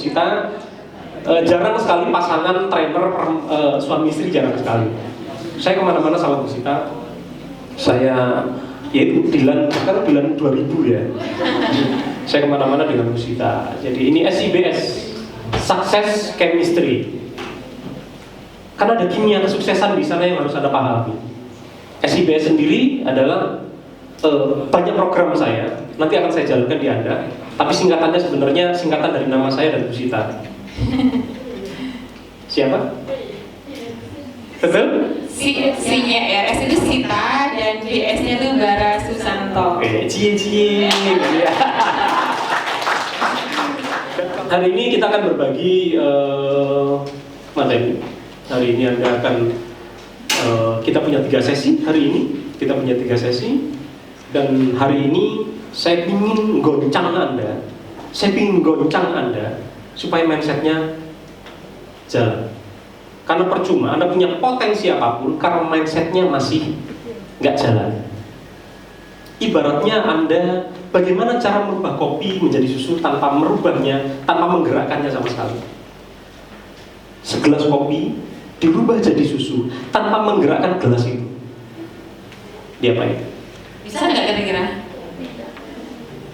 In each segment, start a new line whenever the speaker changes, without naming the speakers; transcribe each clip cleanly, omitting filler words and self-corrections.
Sita. Jarang sekali pasangan trainer suami istri, jarang sekali. Saya kemana-mana sama Bu Sita. Saya yaitu Dilan, kan Dilan 2000 ya. Saya kemana-mana dengan Bu Sita. Jadi ini SIBS, Success Chemistry. Karena ada kimia kesuksesan di sana yang harus Anda pahami. SIBS sendiri adalah banyak program saya. Nanti akan saya jalankan di Anda. Tapi singkatannya sebenarnya singkatan dari nama saya dan Bu Sita. Siapa? Betul?
C-nya RS itu Sita dan DS-nya itu Bara Susanto.
Oke, cie. Hari ini kita akan berbagi materi. Hari ini Anda akan kita punya 3 sesi. Hari ini kita punya 3 sesi. Dan hari ini saya ingin goncang Anda. Saya ingin goncang Anda supaya mindsetnya jalan. Karena percuma Anda punya potensi apapun karena mindsetnya masih nggak jalan. Ibaratnya Anda bagaimana cara merubah kopi menjadi susu tanpa merubahnya, tanpa menggerakkannya sama sekali. Segelas kopi dirubah jadi susu tanpa menggerakkan gelas itu. Diapain?
Bisa nggak kira-kira?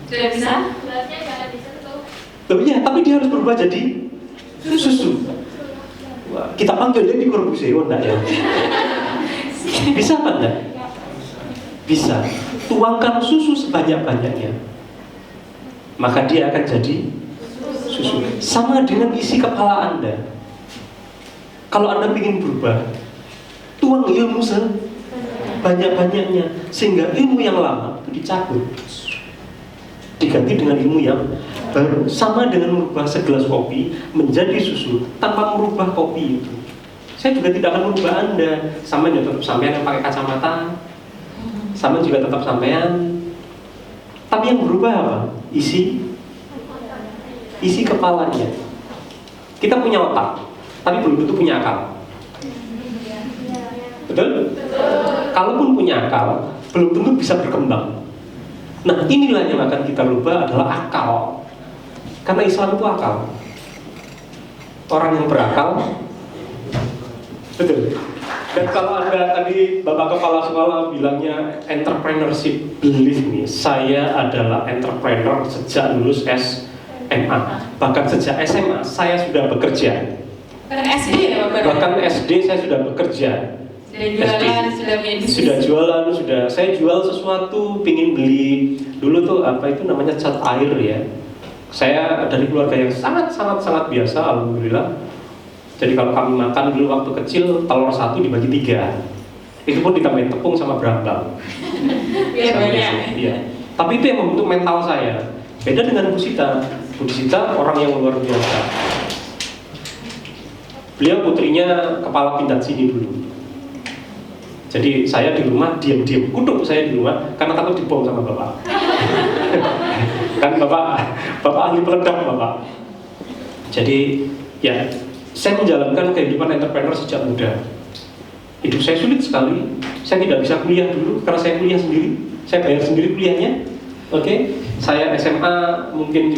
Sudah bisa?
Gelasnya jangan disentuh.
Loh iya, tapi dia harus berubah jadi susu. Wah, kita panggil dia di Corbusier, enggak ya? Bisa apa enggak? Bisa. Tuangkan susu sebanyak-banyaknya, maka dia akan jadi susu. Sama dengan isi kepala Anda. Kalau Anda ingin berubah, tuang ilmu sebanyak-banyaknya, sehingga ilmu yang lama itu dicabut, diganti dengan ilmu yang baru. Sama dengan merubah segelas kopi menjadi susu tanpa merubah kopi itu. Saya juga tidak akan merubah Anda. Sama juga tetap sampean yang pakai kacamata, sama juga tetap sampean. Tapi yang berubah apa? Isi kepalanya. Kita punya otak, tapi belum tentu punya akal. Betul? Kalaupun punya akal, belum tentu bisa berkembang. Nah, inilah yang akan kita rubah adalah akal. Karena Islam itu akal. Orang yang berakal, betul. Dan kalau Anda tadi Bapak Kepala Sekolah bilangnya entrepreneurship belief nih, saya adalah entrepreneur sejak lulus SMA. Bahkan sejak SMA saya sudah bekerja.
Bahkan SD ya Bapak?
Bahkan SD saya sudah bekerja.
Sudah jualan, sudah punya bisnis.
Sudah jualan, saya jual sesuatu, pingin beli. Dulu tuh apa itu namanya cat air ya. Saya dari keluarga yang sangat biasa, alhamdulillah. Jadi kalau kami makan dulu waktu kecil, telur 1 dibagi 3. Itu pun ditambahin tepung sama berambang.
Biar banyak.
Iya. Tapi itu yang membentuk mental saya. Beda dengan Bu Sita. Bu Sita orang yang luar biasa. Beliau putrinya kepala pindad sini dulu. Jadi saya di rumah diam-diam, kutuk saya di rumah karena takut dibom sama bapak. Kan bapak ahli peledak bapak. Jadi ya saya menjalankan kehidupan entrepreneur sejak muda. Hidup saya sulit sekali. Saya tidak bisa kuliah dulu karena saya kuliah sendiri. Saya bayar sendiri kuliahnya. Oke. Saya SMA mungkin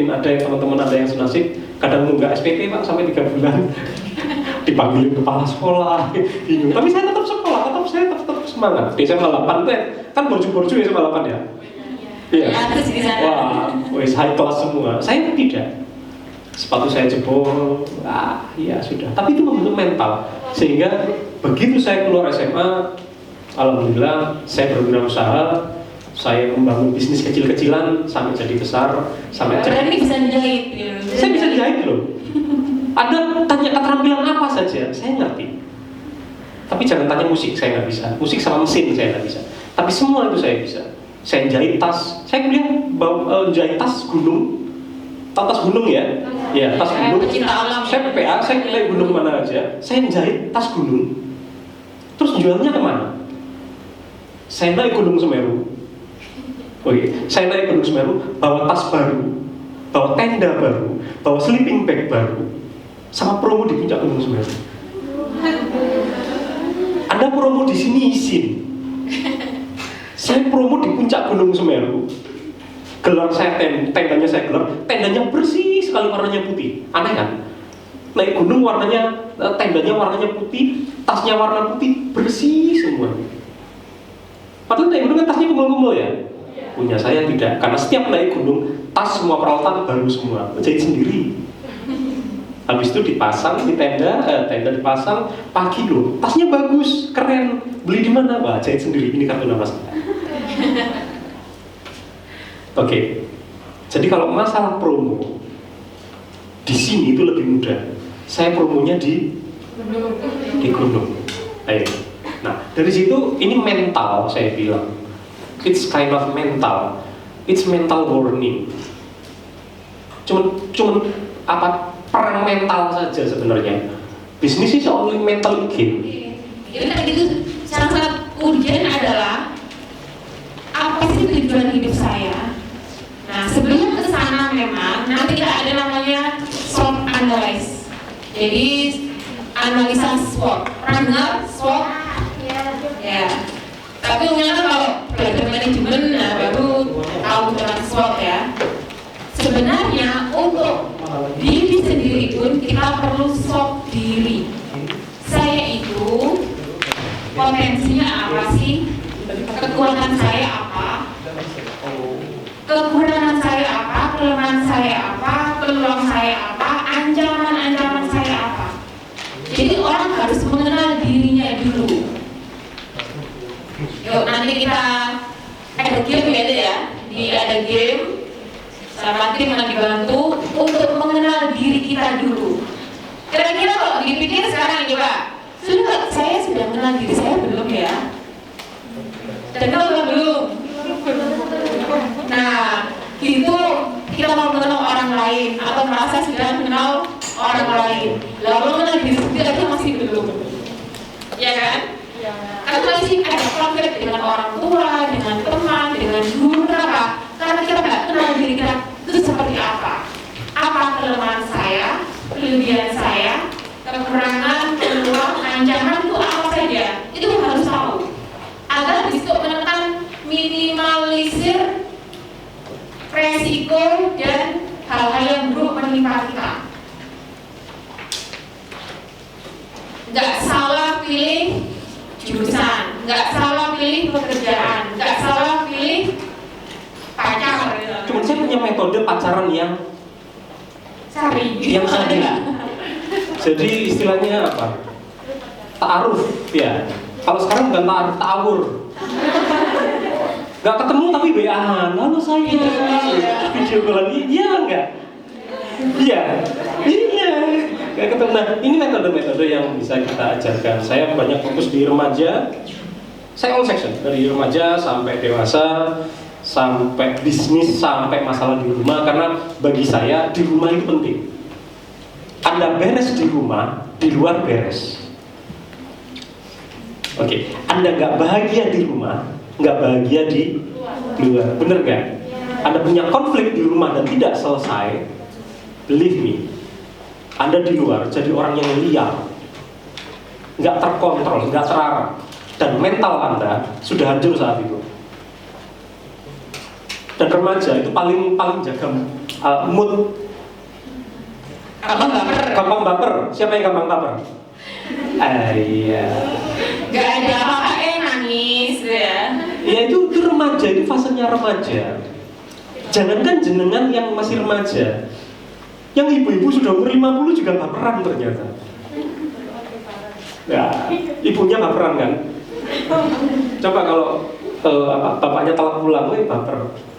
ada yang teman-teman ada yang senasib. Kadang nunggak SPP Pak sampai 3 bulan. Dipanggilin kepala sekolah. Bingung. Tapi saya tetap sekolah. Saya tetap semangat. Di SMA 8 itu kan borju-borju ya SMA 8 ya. Iya. Wah, wes high class semua. Saya tidak. Sepatu saya jebol. Ya sudah. Tapi itu membentuk mental. Sehingga begitu saya keluar SMA, alhamdulillah saya berwirausaha. Saya membangun bisnis kecil-kecilan sampai jadi besar, sampai jadi.
Ini bisa jahit gitu.
Saya bisa jahit loh. Ada tanya keterampilan apa saja, saya ngerti. Tapi jangan tanya musik, saya nggak bisa. Musik sama mesin saya nggak bisa. Tapi semua itu saya bisa. Saya jahit tas. Saya kuliah jahit tas gunung. Tas gunung ya? Ya, tas gunung. Saya PPA, saya kuliah gunung mana aja. Saya jahit tas gunung. Terus jualnya kemana? Saya naik Gunung Semeru. Oke, saya naik Gunung Semeru, bawa tas baru, bawa tenda baru, bawa sleeping bag baru, sama promo di puncak Gunung Semeru. Anda promo di sini izin. Saya promo di puncak Gunung Semeru. Gelar saya tendanya saya gelar, tendanya bersih sekali warnanya putih. Aneh kan? Naik gunung warnanya, tendanya warnanya putih, tasnya warna putih, bersih semua. Padahal naik gunung kan tasnya kumpul-kumpul ya. Punya saya tidak, karena setiap naik gunung tas semua peralatan baru semua, jahit sendiri. Habis itu dipasang di tenda dipasang, pagi loh, tasnya bagus, keren. Beli di mana? Wah, jahit sendiri. Ini kartu nama saya. Oke. Jadi kalau masalah promo di sini itu lebih mudah. Saya promonya di gunung. Ayo. Nah, dari situ ini mental saya bilang. It's kind of mental. It's mental warning. Cuman apa perang mental saja sebenarnya. Bisnis is only mental game.
Jadi kan itu sangat urgent adalah apa sih tujuan hidup saya. Nah sebelum ke sana memang nanti kita ada namanya SWOT analysis. Jadi analisa SWOT. Pernah dengar SWOT? Ya. Tapi umumnya kan kalau belajar manajemen, nah baru tahu tentang SWOT ya. Sebenarnya untuk diri sendiri pun kita perlu SWOT diri. Saya itu potensinya apa sih? Kekuatan saya apa? Kekurangan saya apa? Kelemahan saya apa? Peluang saya apa? Ancaman-ancaman saya apa? Jadi orang harus mengenal dirinya dulu. Yuk nanti kita ada game ya, ada game sama tim yang dibantu untuk mengenal diri kita dulu. Kira-kira kalau dipikir sekarang ini Pak, saya sudah mengenal diri saya belum ya? Dan kalau belum, nah itu kita mau mengenal orang lain atau merasa sudah mengenal orang lain, lalu mengenal diri sendiri aja masih belum, ya kan? Karena masih ada konflik dengan orang tua, dengan teman, dengan guru. Kenapa? Karena kita nggak kenal diri kita itu seperti apa kelemahan saya, kelebihan saya, kekurangan, peluang, ancaman itu apa saja, itu harus tahu agar bisa menekan minimalisir resiko dan hal-hal yang buruk menimpa kita. Nggak salah pilih jurusan, nggak salah pilih pekerjaan, nggak salah pilih pacar.
Cuma saya punya metode pacaran yang
sari.
Jadi istilahnya apa? Ta'aruf ya. Kalau sekarang bukan ta'aruf, ta'awur. Gak ketemu tapi WA-an. Halo saya. Video callan. Iya enggak? Iya. Gak ketemu. Nah, ini metode-metode yang bisa kita ajarkan. Saya banyak fokus di remaja. Saya all section dari remaja sampai dewasa, sampai bisnis, sampai masalah di rumah. Karena bagi saya di rumah itu penting. Anda beres di rumah, di luar beres. Oke, Anda nggak bahagia di rumah, nggak bahagia di luar. Bener nggak? Anda punya konflik di rumah dan tidak selesai, believe me, Anda di luar jadi orang yang liar, nggak terkontrol, nggak terarah, dan mental Anda sudah hancur saat itu. Dan remaja itu paling jaga mood. Gampang baper. Siapa yang gampang baper? Iya.
Gak ada apa-apa nangis ya.
Ya itu remaja, itu fasenya remaja. Jangankan jenengan yang masih remaja, yang ibu-ibu sudah umur 50 juga baperan ternyata. Ya, ibunya baperan kan? Coba kalau bapaknya telat pulang, baper.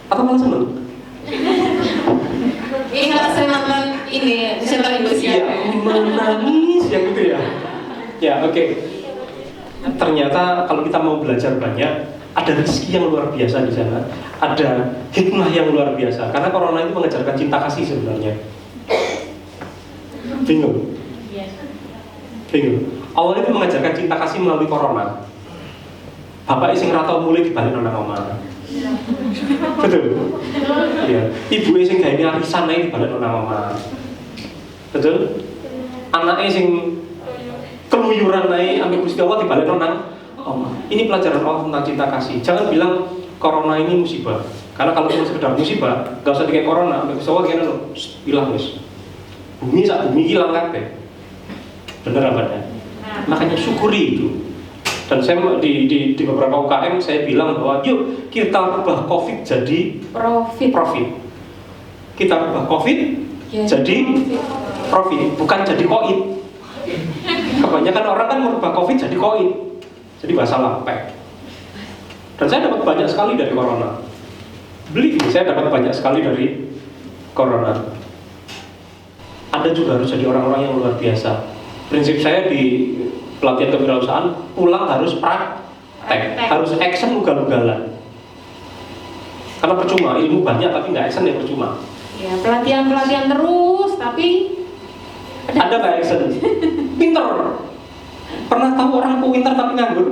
Atau malah seneng?
Ini kalau saya nonton ini, National Indonesia.
Iya, menangis ya gitu ya. Ya oke. Ternyata kalau kita mau belajar banyak, ada rezeki yang luar biasa di sana, ada hikmah yang luar biasa. Karena corona itu mengajarkan cinta kasih sebenarnya. Bingung? Bingung. Allah itu mengajarkan cinta kasih melalui corona. Bapak sing ratau mulai dibalik nang omah. Betul. Iya. Ibu sing gawe arisan ae dibalik nang omah. Betul? Anake sing keluyuran ae ambek Gusti Allah dibalik nang omah. Ini pelajaran Allah tentang cinta kasih. Jangan bilang corona ini musibah. Karena kalau cuma sekedar musibah, gak usah dikayak corona, sampai pesawat kayaknya lo hilang wis. Bumi hilang kabeh. Bener apa ya? Makanya syukuri itu. Dan saya di beberapa UKM saya bilang bahwa yuk kita rubah COVID jadi profit. Kita rubah COVID jadi profit, bukan jadi koid. Kebanyakan orang kan merubah COVID jadi koid, jadi bahasa lampek. Dan saya dapat banyak sekali dari corona. Saya dapat banyak sekali dari corona. Anda juga harus jadi orang-orang yang luar biasa. Prinsip saya di pelatihan kewirausahaan, pulang harus praktek, harus action ugal-ugalan. Karena percuma, ilmu banyak tapi nggak action ya percuma.
Ya, pelatihan terus, tapi
ada nggak action? Pinter. Pernah tahu orang pinter tapi nganggur?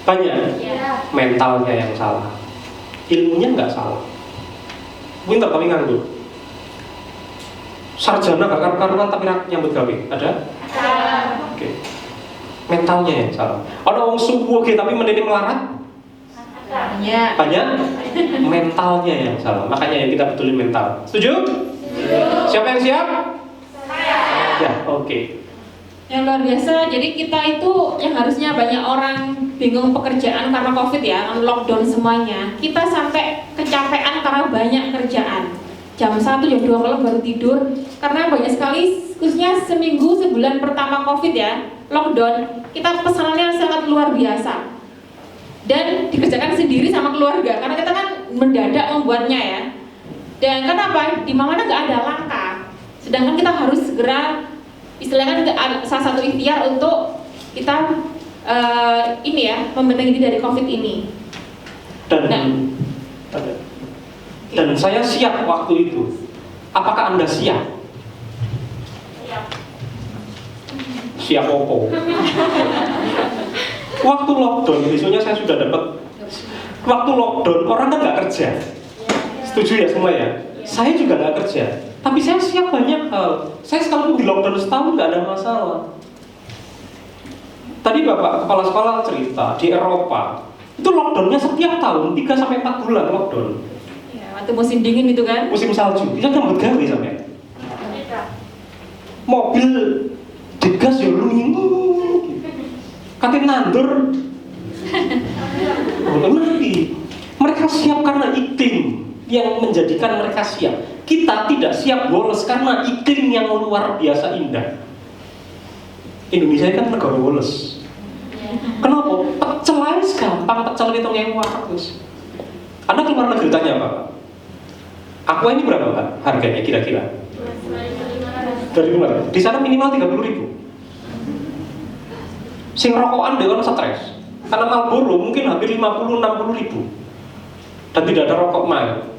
Banyak. Mentalnya yang salah. Ilmunya nggak salah. Pinter tapi nganggur. Sarjana gak karuan tapi nyambut gawe. Ada? Oke. Mentalnya yang salah. Ada orang subuh tapi menini melarat? Banyak. Mentalnya yang salah. Makanya yang kita betulin mental. Setuju? Siapa yang siap? Ya, oke.
Yang luar biasa, jadi kita itu yang harusnya banyak orang bingung pekerjaan karena COVID ya, lockdown semuanya. Kita sampai kecapean karena banyak kerjaan. Jam 1, jam 2 malam baru tidur. Karena banyak sekali, khususnya seminggu, sebulan pertama COVID ya, lockdown, kita pesanannya sangat luar biasa. Dan dikerjakan sendiri sama keluarga, karena kita kan mendadak membuatnya ya. Dan kenapa? Di mana nggak ada langkah. Sedangkan kita harus segera, istilahnya salah satu ikhtiar untuk kita ini ya, membentengi diri dari COVID ini.
Dan saya siap waktu itu. Apakah Anda siap? Siap opo? Waktu lockdown, besoknya saya sudah dapat. Waktu lockdown, orang kan nggak kerja. Setuju ya semua ya? Saya juga nggak kerja. Tapi saya siap banyak hal. Saya sekalipun di lockdown setahun nggak ada masalah. Tadi Bapak Kepala Sekolah cerita, di Eropa, itu lockdownnya setiap tahun, 3-4 bulan lockdown.
Waktu musim dingin itu kan?
Musim salju, bisa nyambut gawe sampai. Mobil digas ya lu ini, katin nandur, mati. Mereka siap karena iklim yang menjadikan mereka siap. Kita tidak siap bolos karena iklim yang luar biasa indah. Indonesia kan negara bolos. Kenapa? Pecel aja gampang, pecel itu ngewak. Anda keluar negeri tanya apa? Aqua ini berapa Pak? Harganya kira-kira? 2.500. Di sana minimal 30.000. Sing rokokan dewan stres. Karena Marlboro mungkin hampir 50-60.000. Dan tidak ada rokok mild.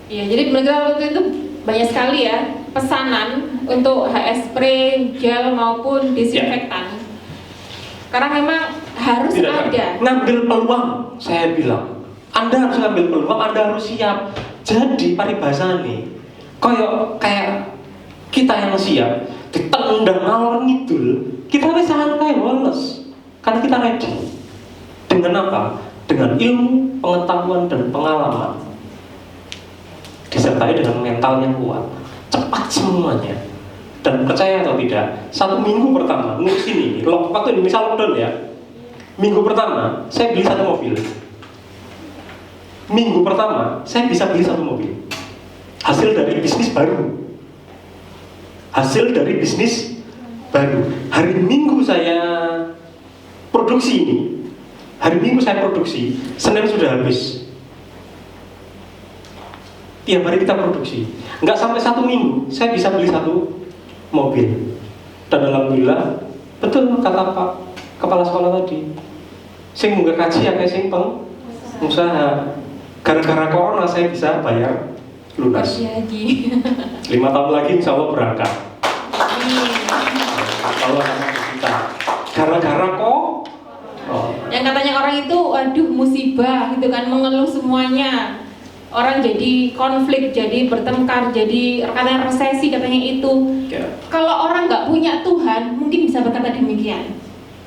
Iya, jadi benar waktu itu banyak sekali ya pesanan untuk HS spray, gel maupun disinfektan. Karena memang harus ada.
Ngambil peluang, saya bilang. Anda harus ngambil peluang, Anda harus siap. Jadi paribasa nih, kayak kita yang siap, ditendang ngalor ngidul, kita bisa santai woles, karena kita ready. Dengan apa? Dengan ilmu, pengetahuan dan pengalaman, disertai dengan mental yang kuat, cepat semuanya. Dan percaya atau tidak, 1 minggu pertama ngurus ini, waktu Indonesia lockdown ya, minggu pertama saya beli 1 mobil. Minggu pertama, saya bisa beli 1 mobil. Hasil dari bisnis baru. Hari Minggu saya produksi ini. Senin sudah habis. Tiap hari kita produksi. Nggak sampai 1 minggu, saya bisa beli 1 mobil. Dan alhamdulillah, betul kata Pak Kepala Sekolah tadi. Sing munggah kaji ya kayak sing pengusaha. Gara-gara corona saya bisa bayar lunas. 5 tahun lagi insya Allah berangkat. Allah akan kita. Gara-gara kok.
Yang katanya orang itu, waduh musibah gitu kan, mengeluh semuanya. Orang jadi konflik, jadi bertengkar, jadi katanya resesi katanya itu. Kalau orang nggak punya Tuhan, mungkin bisa berkata demikian.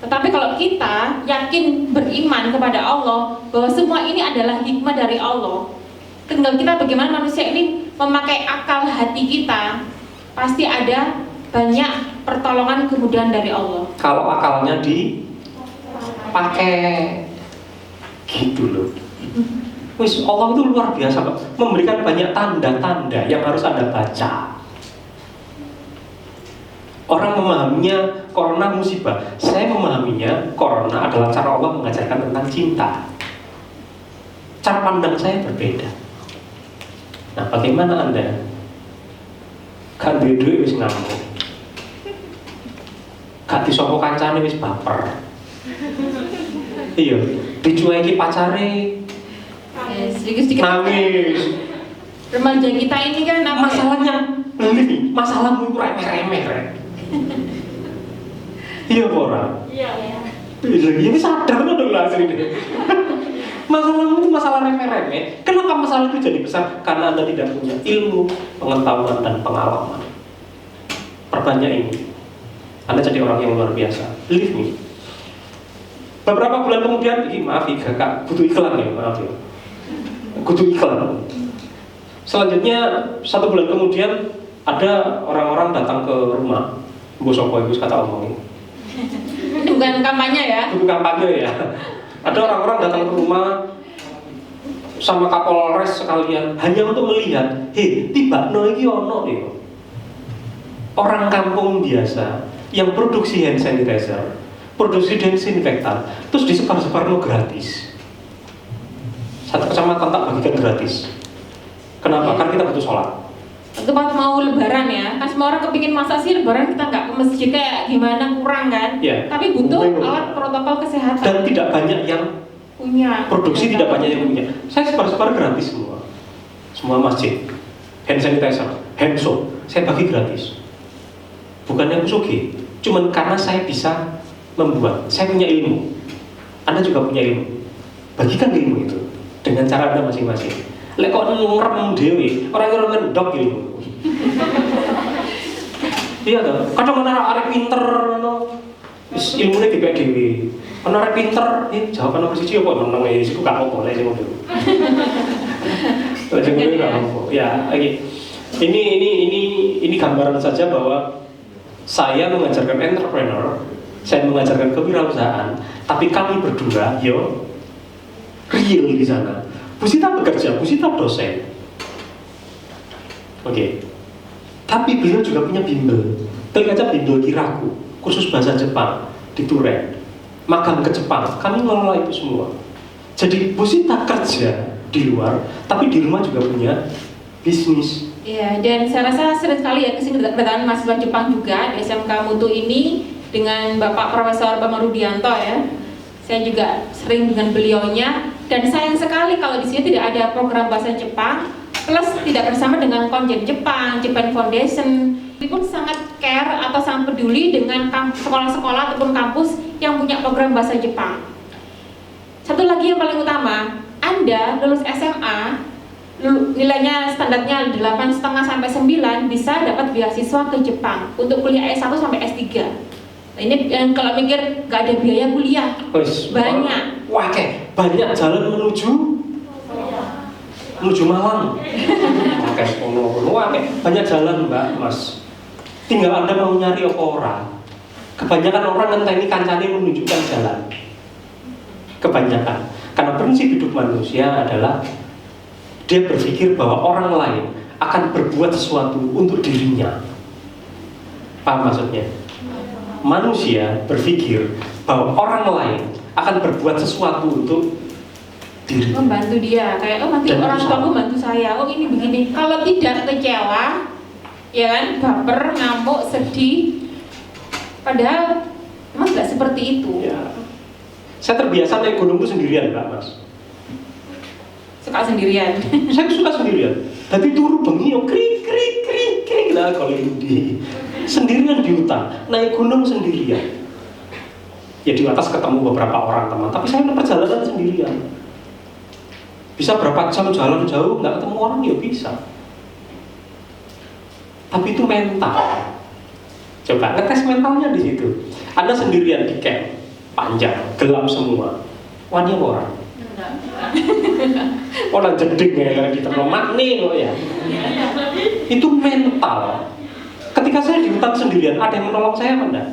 Tetapi kalau kita yakin beriman kepada Allah bahwa semua ini adalah hikmah dari Allah, tinggal kita bagaimana manusia ini memakai akal hati kita, pasti ada banyak pertolongan kemudahan dari Allah.
Kalau akalnya dipakai gitu loh. Wis, Allah itu luar biasa Pak, memberikan banyak tanda-tanda yang harus Anda baca. Orang memahaminya corona musibah, saya memahaminya corona adalah cara Allah mengajarkan tentang cinta. Cara pandang saya berbeda. Nah, bagaimana Anda? Gak duwe duit wis ngamuk, gak disangka kancane wis baper. Iya, dicueki pacare
Sedikit-sedikit
nangis.
remaja kita ini kan apa ya?
Masalahnya, nih, masalahmu itu remeh-remeh, Rek. Iya, ora.
Iya.
Ini sadar dong lah asli deh. Masalahmu itu masalah remeh-remeh. Kenapa masalah itu jadi besar? Karena Anda tidak punya ilmu, pengetahuan, dan pengalaman. Perbanyak ini, Anda jadi orang yang luar biasa. Believe me. Beberapa bulan kemudian, maaf ya kak, butuh iklan ya, maaf ya. Butuh iklan. Selanjutnya, 1 bulan kemudian, ada orang-orang datang ke rumah. Gue sopo itu kata omongin.
Ini bukan kampanye ya?
Butuh kampanye ya. Ada orang-orang datang ke rumah sama Kapolres sekalian hanya untuk melihat, tiba no iki ono ya. Orang kampung biasa yang produksi hand sanitizer, produksi disinfektan, terus disebar-sebar no gratis. Satu kecamatan tak bagikan gratis. Kenapa? Karena kita butuh sholat.
Tempat mau lebaran ya, kan semua orang kepingin masa sih lebaran kita nggak ke masjid kayak gimana kurang kan?
Ya.
Tapi butuh alat protokol kesehatan.
Dan tidak banyak yang
punya.
produksi, tidak banyak yang punya. Saya sebar-sebar gratis semua masjid. Hand sanitizer, hand soap, saya bagi gratis. Bukannya aku sugih, cuman karena saya bisa membuat. Saya punya ilmu. Anda juga punya ilmu. Bagikan ilmu itu dengan cara Anda masing-masing. Lek kok ngerem dewi, orang ngendok ilmu. Iya toh, kadang ana arek pinter ngono. Wis ilmune dipek dhewe. Ana arek pinter, jawaban nomor 1 apa meneng iku gak apa-apa lek sing ngono. Lek sing ngono gak apa. Ya, lagi. Ini gambaran saja bahwa saya mengajarkan entrepreneur, saya mengajarkan kewirausahaan, tapi kami berdua yo real di sana. Busita bekerja, Busita dosen. Oke. Tapi beliau juga punya bimbel. Klik aja bimbel Kiraku, kursus bahasa Jepang di Turen. Magang ke Jepang, kami ngelola itu semua. Jadi Busita kerja di luar, tapi di rumah juga punya bisnis.
Iya, dan saya rasa sering sekali ya kesini kedatangan mahasiswa Jepang juga di SMK Mutu ini dengan Bapak Profesor Bambang Rudianto ya. Saya juga sering dengan beliaunya, dan sayang sekali kalau di sini tidak ada program bahasa Jepang plus tidak bersama dengan Konjen Jepang, Japan Foundation. Ini pun sangat care atau sangat peduli dengan sekolah-sekolah ataupun kampus yang punya program bahasa Jepang. Satu lagi yang paling utama, Anda lulus SMA, nilainya standarnya 8,5 sampai 9 bisa dapat beasiswa ke Jepang untuk kuliah S1 sampai S3. Nah, ini kalau mikir gak ada biaya kuliah, banyak.
Wah, banyak jalan menuju Malang. Oke, banyak jalan Mbak, Mas. Tinggal Anda mau nyari apa orang. Kebanyakan orang ngenteni kancane menunjukkan jalan. Kebanyakan. Karena prinsip hidup manusia adalah dia berpikir bahwa orang lain akan berbuat sesuatu untuk dirinya. Paham maksudnya? Manusia berpikir bahwa orang lain akan berbuat sesuatu untuk diri,
membantu dia, kayak nanti
dan
orang tua bantu saya, ini begini. Kalau tidak kecewa, ya kan, baper, ngamuk, sedih. Padahal emang nggak seperti itu.
Ya. Saya terbiasa naik gunung itu sendirian, Mbak, Mas.
Suka sendirian.
Saya suka sendirian. Tapi turu bengi yo krik lah kalau ini sendirian di hutan, naik gunung sendirian. Ya di atas ketemu beberapa orang teman, tapi saya perjalanan sendirian. Bisa berapa jam jalan jauh nggak ketemu orang ya bisa. Tapi itu mental. Coba ngetes mentalnya di situ. Anda sendirian di camp, panjang, gelap semua. Wani apa orang? Orang jeding ya kalau diterima makne kok ya. Itu mental. Ketika saya di hutan sendirian, ada yang menolong saya apa enggak?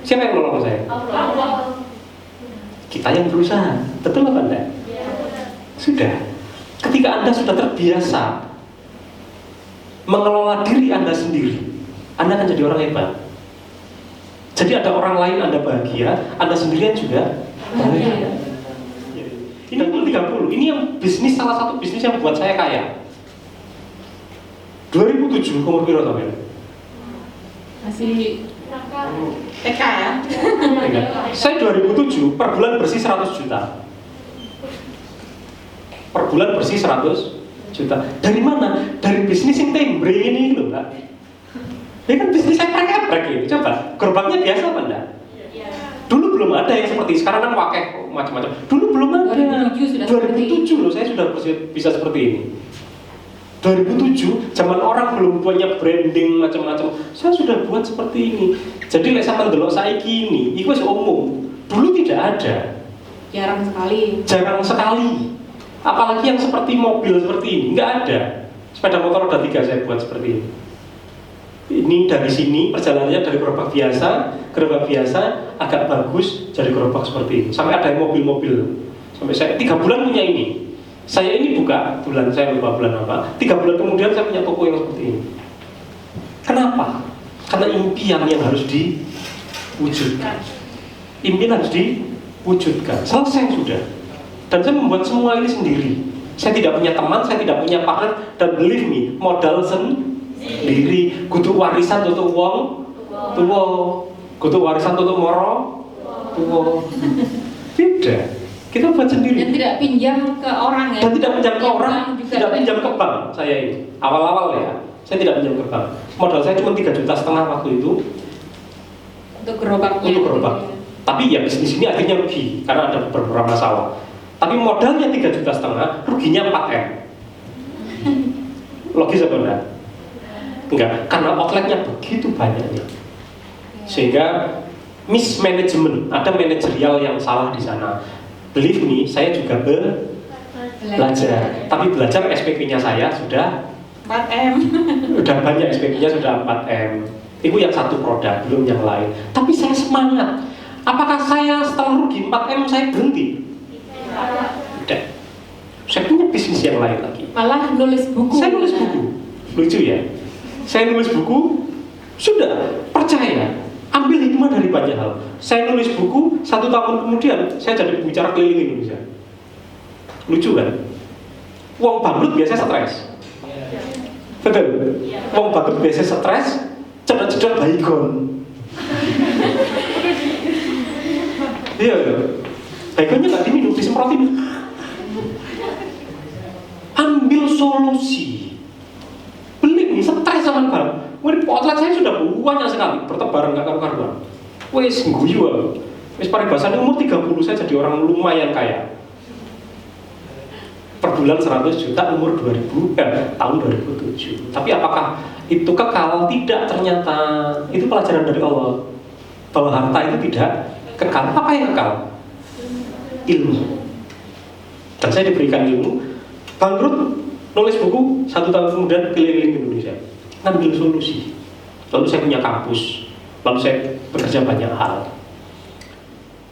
Siapa yang menolong saya? Kita yang berusaha, betul apa enggak? Sudah. Ketika Anda sudah terbiasa mengelola diri Anda sendiri, Anda akan jadi orang hebat. Jadi ada orang lain Anda bahagia, Anda sendirian juga bahagia. Ini umur 30, ini yang bisnis, salah satu bisnis yang buat saya kaya. 2007 umur berapa sampai?
Masih TK ya?
Saya 2007 per bulan bersih 100 juta. Per bulan bersih 100 juta. Dari mana? Dari bisnis yang tembre ini loh, Mbak. Ini kan bisnis saya prek-prek ini. Coba, gerobaknya biasa apa enggak? Dulu belum ada yang seperti sekarang kan wakeh macam-macam. Dulu belum ada. 2007 loh saya sudah bisa seperti ini. 2007 zaman orang belum punya branding macam-macam. Saya sudah buat seperti ini. Jadi lek sampean delok saiki ini, iku wis umum. Dulu tidak ada.
Jarang sekali.
Jarang sekali. Apalagi yang seperti mobil seperti ini, nggak ada. Sepeda motor roda 3 saya buat seperti ini. Ini dari sini perjalanannya dari gerobak biasa agak bagus jadi gerobak seperti ini. Sampai ada mobil-mobil. Sampai saya 3 bulan punya ini. Saya ini buka bulan, saya lupa bulan apa. 3 bulan kemudian saya punya toko yang seperti ini. Kenapa? Karena impian yang harus diwujudkan. Impian harus diwujudkan. Selesai sudah. Dan saya membuat semua ini sendiri. Saya tidak punya teman, saya tidak punya partner. Dan believe me, modal sendiri. Kudu warisan untuk wong tuwa. Kudu warisan untuk moro tuwa. Tidak. Kita buat sendiri.
Dan tidak pinjam ke orang ya.
Dan tidak pinjam ke orang, tidak pinjam ke bank saya ini. Awal-awal ya, saya tidak pinjam ke bank. Modal saya cuma 3,5 juta waktu itu.
Untuk gerobaknya.
Untuk gerobak. Tapi ya bisnis ini akhirnya rugi karena ada beberapa masalah. Tapi modalnya 3,5 juta, ruginya 4M. Logis apa enggak? Enggak, karena outletnya begitu banyaknya. Sehingga mismanagement, ada manajerial yang salah di sana. Believe me, saya juga belajar. Tapi belajar SPP-nya saya sudah
4M.
Udah banyak SPP-nya sudah 4M. Itu yang satu produk, belum yang lain. Tapi saya semangat. Apakah saya setelah rugi 4M saya berhenti? Tidak. Saya punya bisnis yang lain lagi.
Malah nulis buku.
Saya nulis buku. Lucu ya. Saya nulis buku, sudah percaya. Ambil hikmah dari banyak hal. Saya nulis buku, 1 tahun kemudian saya jadi pembicara keliling Indonesia. Lucu kan? Wong bangkrut biasa stres. Betul? Wong bangkrut biasa stres, cedek-cedek baygon. Iya, baygonnya nggak diminum, disemprotin. Ambil solusi. Beli nih, stres sama bang. Wih, outlet saya sudah banyak sekali, bertebaran nggak karu-karuan. Wes guyu, wes paribasan umur 30 saya jadi orang lumayan kaya. Per bulan 100 juta umur tahun 2007. Tapi apakah itu kekal? Tidak, ternyata itu pelajaran dari Allah bahwa harta itu tidak kekal. Apa yang kekal? Ilmu. Dan saya diberikan ilmu. Bangkrut, nulis buku, 1 tahun kemudian keliling Indonesia, ngambil solusi. Lalu saya punya kampus, lalu saya bekerja banyak hal.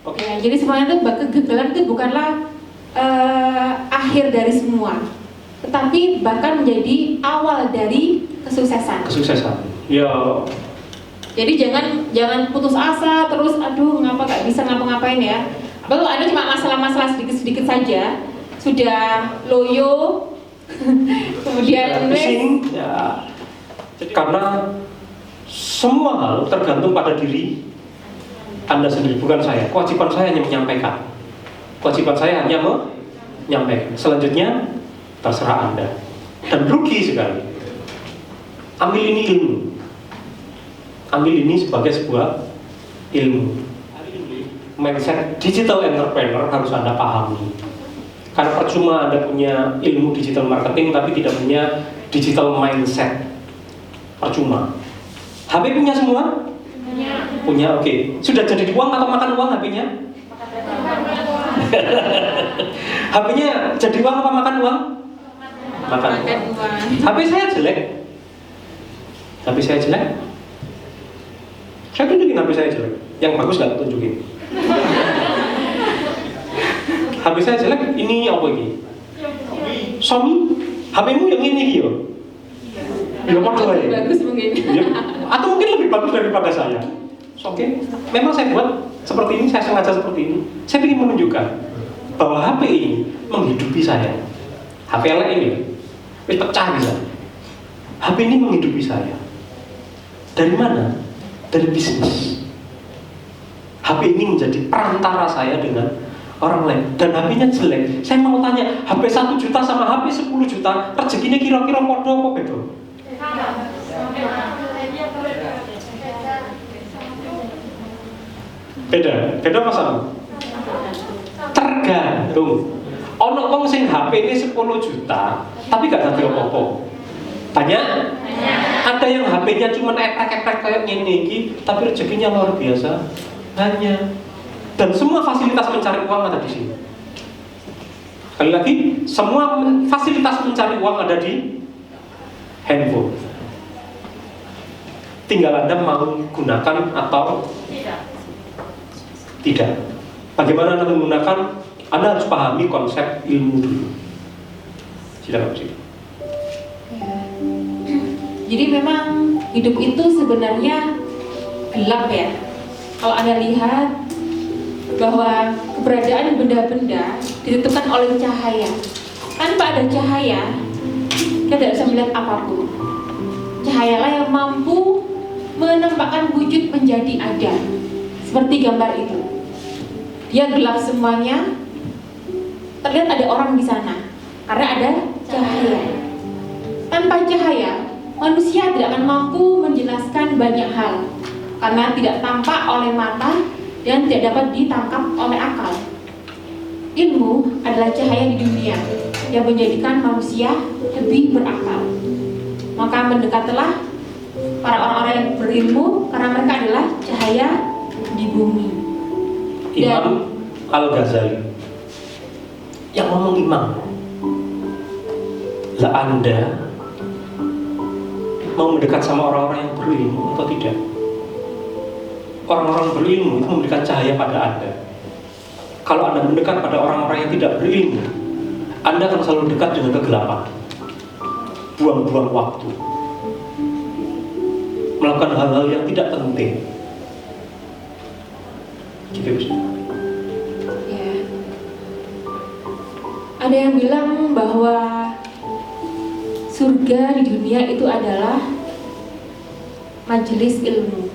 Oke. Ya, jadi semuanya itu kegagalan itu bukanlah akhir dari semua, tetapi bahkan menjadi awal dari kesuksesan.
Kesuksesan. Ya.
Jadi jangan putus asa terus, aduh ngapa gak bisa ngapa-ngapain ya. Kalau ada cuma masalah-masalah sedikit-sedikit saja, sudah loyo, kemudian
pusing, ya. Jadi karena semua hal tergantung pada diri Anda sendiri, bukan saya. Kewajiban saya hanya menyampaikan. Kewajiban saya hanya menyampaikan. Selanjutnya terserah Anda. Dan rugi sekali. Ambil ini ilmu. Ambil ini sebagai sebuah ilmu. Mindset digital entrepreneur harus Anda pahami. Karena percuma Anda punya ilmu digital marketing tapi tidak punya digital mindset. Percuma. HP punya semua? Punya, oke. Sudah jadi uang atau makan uang HP-nya? HP-nya jadi uang apa makan uang? Makan uang. HP saya jelek. HP saya jelek. Saya tunjukin HP saya jelek. Yang bagus nggak tunjukin. HP saya jelek. Ini apa ini? Xiaomi. HP-mu yang ini yo. Ya model ya.
Bagus mungkin.
Ya, atau mungkin lebih bagus daripada saya. Oke, memang saya buat seperti ini, saya sengaja seperti ini. Saya ingin menunjukkan bahwa HP ini menghidupi saya. HP elek ini, wis pecah bisa. HP ini menghidupi saya. Dari mana? Dari bisnis. HP ini menjadi perantara saya dengan orang lain. Dan HP-nya jelek. Saya mau tanya, HP 1 juta sama HP 10 juta, rezekinya kira-kira podo apa beda? Beda apa sama? Tergantung. Ono wong sing HP-ne 10 juta, tapi gak dadi apa-apa. Banyak? Ada yang HP-nya cuma eprek-eprek kayak ngene iki, tapi rezekinya luar biasa. Banyak. Dan semua fasilitas mencari uang ada di sini. Sekali lagi, semua fasilitas mencari uang ada di handphone. Tinggal Anda mau gunakan atau tidak. Bagaimana Anda menggunakan? Anda harus pahami konsep ilmu dulu. Silakan Bu.
Jadi memang hidup itu sebenarnya gelap ya. Kalau Anda lihat bahwa keberadaan benda-benda ditentukan oleh cahaya. Tanpa ada cahaya, kita tidak bisa melihat apapun. Cahayalah yang mampu menampakkan wujud menjadi ada. Seperti gambar itu. Dia gelap semuanya. Terlihat ada orang di sana karena ada cahaya. Tanpa cahaya, manusia tidak akan mampu menjelaskan banyak hal karena tidak tampak oleh mata dan tidak dapat ditangkap oleh akal. Ilmu adalah cahaya di dunia yang menjadikan manusia lebih berakal. Maka mendekatlah para orang-orang yang berilmu karena mereka adalah cahaya di bumi.
Imam Al-Ghazali yang ngomong imam. Lah Anda mau mendekat sama orang-orang yang berilmu atau tidak? Orang-orang berilmu itu memberikan cahaya pada Anda. Kalau Anda mendekat pada orang-orang yang tidak berilmu, Anda akan selalu dekat dengan kegelapan. Buang-buang waktu, melakukan hal-hal yang tidak penting. Gitu.
Ya. Ada yang bilang bahwa surga di dunia itu adalah majelis ilmu.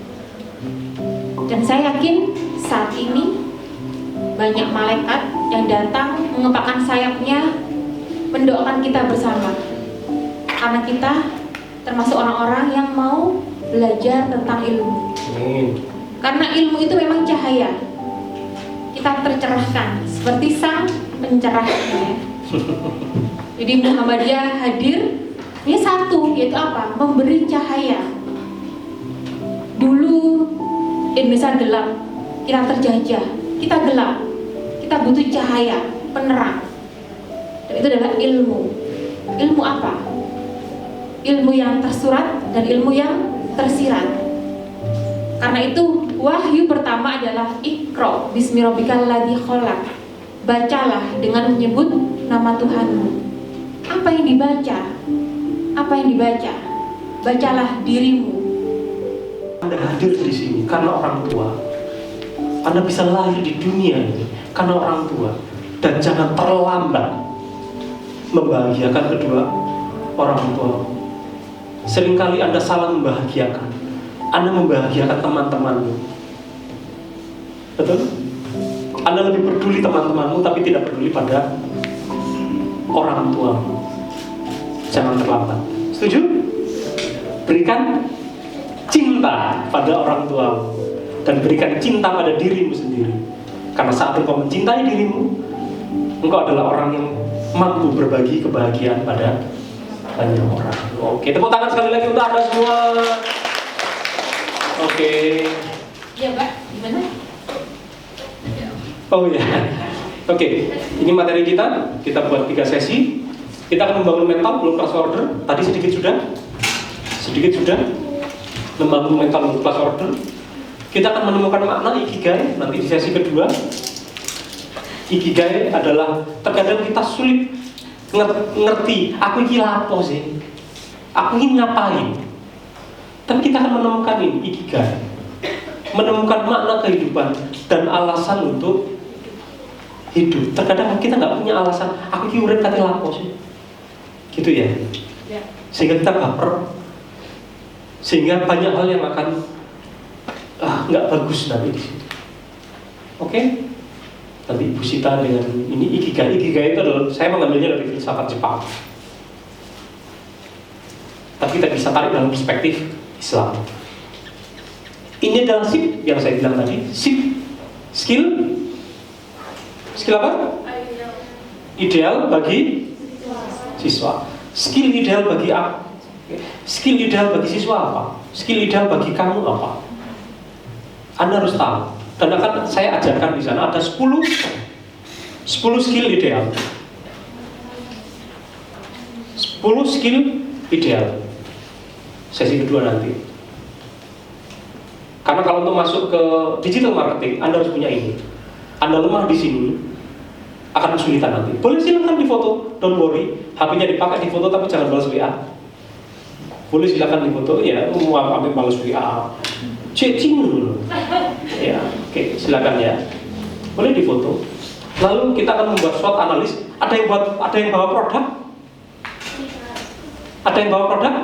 Dan saya yakin saat ini banyak malaikat yang datang mengepakkan sayapnya mendoakan kita bersama. Karena kita termasuk orang-orang yang mau belajar tentang ilmu. Karena ilmu itu memang cahaya. Kita tercerahkan seperti sang pencerah. Jadi Muhammadiyah hadir ini satu, yaitu apa? Memberi cahaya. Dulu Indonesia gelap, kita terjajah, kita gelap, kita butuh cahaya, penerang. Dan itu adalah ilmu. Ilmu apa? Ilmu yang tersurat dan ilmu yang tersirat. Karena itu wahyu pertama adalah Iqra bismi rabbikal ladzi khalaq. Bacalah dengan menyebut nama Tuhanmu. Apa yang dibaca? Apa yang dibaca? Bacalah dirimu.
Anda hadir di sini karena orang tua. Anda bisa lahir di dunia ini karena orang tua. Dan jangan terlambat membahagiakan kedua orang tua. Seringkali Anda salah membahagiakan. Anda membahagiakan teman-temanmu. Betul? Anda lebih peduli teman-temanmu tapi tidak peduli pada orang tuamu. Jangan terlambat. Setuju? Berikan cinta pada orang tuamu dan berikan cinta pada dirimu sendiri. Karena saat engkau mencintai dirimu, engkau adalah orang yang mampu berbagi kebahagiaan pada banyak orang. Oke, tepuk tangan sekali lagi untuk Anda semua. Oke,
Iya, Pak. Gimana?
Oh ya, oke. Ini materi kita buat 3 sesi. Kita akan membangun mental belum class order. Tadi sedikit sudah membangun mental belum class order. Kita akan menemukan makna ikigai nanti di sesi kedua. Ikigai adalah terkadang kita sulit ngerti. Aku iki lapo sih? Aku ingin ngapain? Tapi kita akan menemukan ini ikigai, menemukan makna kehidupan dan alasan untuk hidup. Terkadang kita nggak punya alasan. Aku iki urip kate lapo sih? Gitu ya. Sehingga kita baper. Sehingga banyak hal yang akan nggak bagus nanti di situ. Oke? Nanti Ibu Sita dengan ini ikigai. Ikigai itu adalah saya mengambilnya dari filsafat Jepang. Tapi kita bisa tarik dalam perspektif Islam. Ini adalah SIP yang saya bilang tadi. SIP, skill apa? Ideal bagi siswa. Skill ideal bagi apa? Skill ideal bagi siswa apa? Skill ideal bagi kamu apa? Anda harus tahu. Dan akan saya ajarkan di sana ada 10 skill ideal. 10 skill ideal. Sesi kedua nanti. Karena kalau untuk masuk ke digital marketing, Anda harus punya ini. Anda lemah di sini, akan kesulitan nanti. Boleh silakan difoto, don't worry. HP-nya dipakai difoto tapi jangan balas WA. Boleh silakan difoto, ya mau ambil balas WA. Cecing dulu. Ya, oke, silakan ya. Boleh difoto. Lalu kita akan membuat SWOT analis. Ada yang bawa produk? Ada yang bawa produk?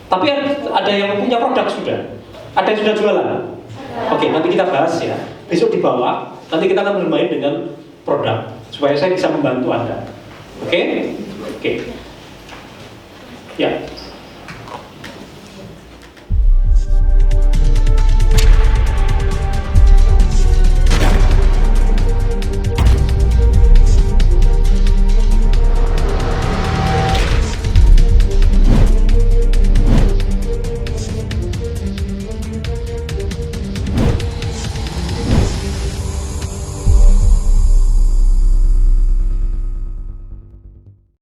Tapi ada yang punya produk sudah. Ada yang sudah jualan. Oke, nanti kita bahas ya. Besok dibawa. Nanti kita akan bermain dengan produk supaya saya bisa membantu Anda. Oke? Ya.